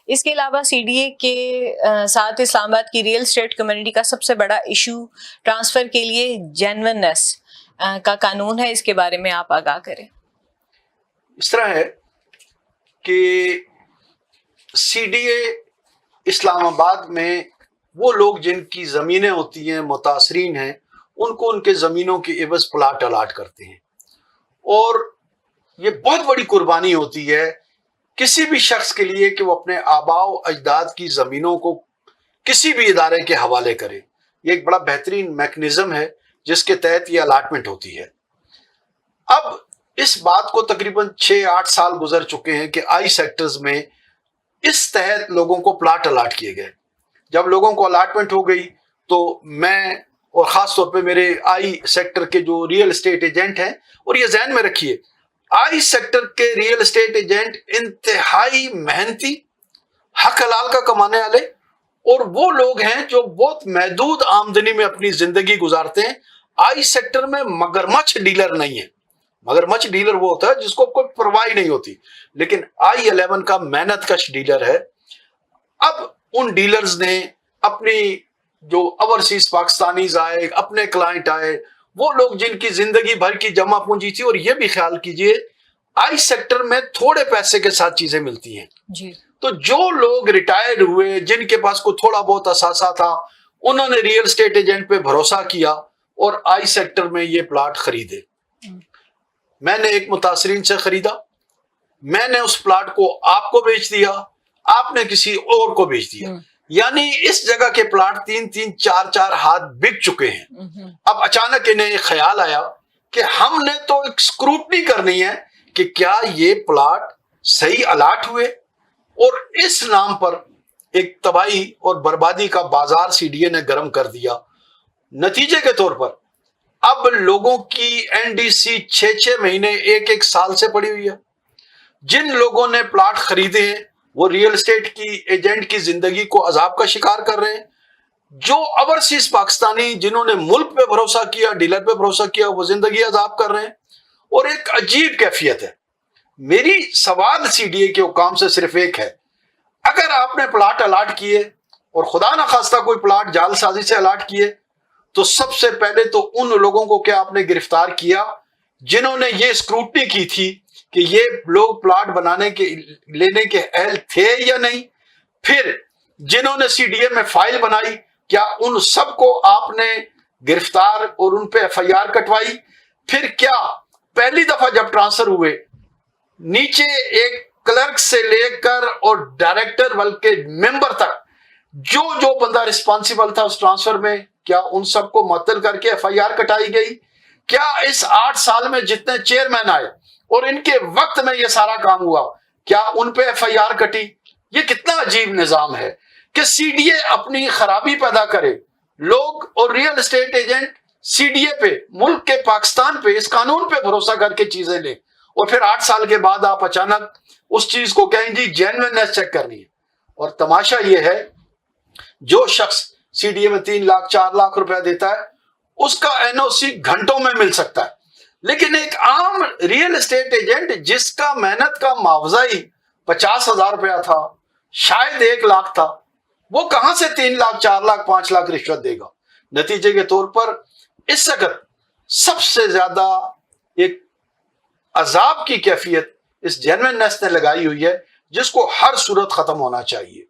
اس کے علاوہ سی ڈی اے کے ساتھ اسلام آباد کی ریئل اسٹیٹ کمیونٹی کا سب سے بڑا ایشو ٹرانسفر کے لیے جینونیس کا قانون ہے، اس کے بارے میں آپ آگاہ کریں۔ اس طرح ہے کہ سی ڈی اے اسلام آباد میں وہ لوگ جن کی زمینیں ہوتی ہیں، متاثرین ہیں، ان کو ان کے زمینوں کے عوض پلاٹ الاٹ کرتے ہیں، اور یہ بہت بڑی قربانی ہوتی ہے کسی بھی شخص کے لیے کہ وہ اپنے آباء و اجداد کی زمینوں کو کسی بھی ادارے کے حوالے کرے۔ یہ ایک بڑا بہترین میکنزم ہے جس کے تحت یہ الاٹمنٹ ہوتی ہے۔ اب اس بات کو تقریباً 6-8 سال گزر چکے ہیں کہ آئی سیکٹرز میں اس تحت لوگوں کو پلاٹ الاٹ کیے گئے۔ جب لوگوں کو الاٹمنٹ ہو گئی تو میں اور خاص طور پہ میرے آئی سیکٹر کے جو ریئل اسٹیٹ ایجنٹ ہیں، اور یہ ذہن میں رکھیے آئی سیکٹر کے ریئل اسٹیٹ ایجنٹ انتہائی محنتی، حق حلال کا کمانے والے، اور وہ لوگ ہیں جو بہت محدود آمدنی میں اپنی زندگی گزارتے ہیں۔ آئی سیکٹر میں مگرمچھ ڈیلر نہیں ہے۔ مگرمچھ ڈیلر وہ ہوتا ہے جس کو کوئی پرواہ نہیں ہوتی، لیکن آئی 11 کا محنت کش ڈیلر ہے۔ اب ان ڈیلرز نے اپنی جو اوورسیز پاکستانیز آئے، اپنے کلائنٹ آئے، وہ لوگ جن کی زندگی بھر کی جمع پونجی تھی، اور یہ بھی خیال کیجئے آئی سیکٹر میں تھوڑے پیسے کے ساتھ چیزیں ملتی ہیں جی۔ تو جو لوگ ریٹائرڈ ہوئے، جن کے پاس کوئی تھوڑا بہت اثاثہ تھا، انہوں نے ریئل اسٹیٹ ایجنٹ پہ بھروسہ کیا اور آئی سیکٹر میں یہ پلاٹ خریدے۔ میں نے ایک متاثرین سے خریدا، میں نے اس پلاٹ کو آپ کو بیچ دیا، آپ نے کسی اور کو بیچ دیا، یعنی اس جگہ کے پلاٹ 3-3 4-4 ہاتھ بک چکے ہیں۔ اب اچانک انہیں ایک خیال آیا کہ ہم نے تو ایک اسکروٹنی کرنی ہے کہ کیا یہ پلاٹ صحیح الاٹ ہوئے، اور اس نام پر ایک تباہی اور بربادی کا بازار سی ڈی اے نے گرم کر دیا۔ نتیجے کے طور پر اب لوگوں کی این ڈی سی 6-6 مہینے 1-1 سال سے پڑی ہوئی ہے۔ جن لوگوں نے پلاٹ خریدے ہیں وہ ریئل اسٹیٹ کی ایجنٹ کی زندگی کو عذاب کا شکار کر رہے ہیں۔ جو اوورسیز پاکستانی جنہوں نے ملک پہ بھروسہ کیا، ڈیلر پہ بھروسہ کیا، وہ زندگی عذاب کر رہے ہیں، اور ایک عجیب کیفیت ہے۔ میری سوال سی ڈی اے کے حکام سے صرف ایک ہے، اگر آپ نے پلاٹ الاٹ کیے اور خدا نخواستہ کوئی پلاٹ جعل سازی سے الاٹ کیے، تو سب سے پہلے تو ان لوگوں کو کیا آپ نے گرفتار کیا جنہوں نے یہ اسکروٹنی کی تھی کہ یہ لوگ پلاٹ بنانے کے لینے کے اہل تھے یا نہیں؟ پھر جنہوں نے سی ڈی اے میں فائل بنائی، کیا ان سب کو آپ نے گرفتار اور ان پہ ایف آئی آر کٹوائی؟ پھر کیا پہلی دفعہ جب ٹرانسفر ہوئے، نیچے ایک کلرک سے لے کر اور ڈائریکٹر بلکہ ممبر تک جو بندہ رسپانسیبل تھا اس ٹرانسفر میں، کیا ان سب کو معطل کر کے ایف آئی آر کٹائی گئی؟ کیا اس 8 سال میں جتنے چیئرمین آئے اور ان کے وقت میں یہ سارا کام ہوا، کیا ان پہ ایف آئی آر کٹی؟ یہ کتنا عجیب نظام ہے کہ سی ڈی اے اپنی خرابی پیدا کرے، لوگ اور real estate agent C D A پہ، ملک کے پاکستان پہ، اس قانون پہ بھروسہ کر کے چیزیں لیں، اور پھر 8 سال کے بعد آپ اچانک اس چیز کو کہیں جی جینویننس چیک کرنی ہے۔ اور تماشا یہ ہے، جو شخص سی ڈی اے میں 3 لاکھ 4 لاکھ روپے دیتا ہے اس کا این او سی گھنٹوں میں مل سکتا ہے، لیکن ایک عام ریئل اسٹیٹ ایجنٹ جس کا محنت کا معاوضہ ہی 50,000 روپیہ تھا، شاید 1 لاکھ تھا، وہ کہاں سے 3 لاکھ 4 لاکھ 5 لاکھ رشوت دے گا؟ نتیجے کے طور پر اس وقت سب سے زیادہ ایک عذاب کی کیفیت اس جینویننس نے لگائی ہوئی ہے، جس کو ہر صورت ختم ہونا چاہیے۔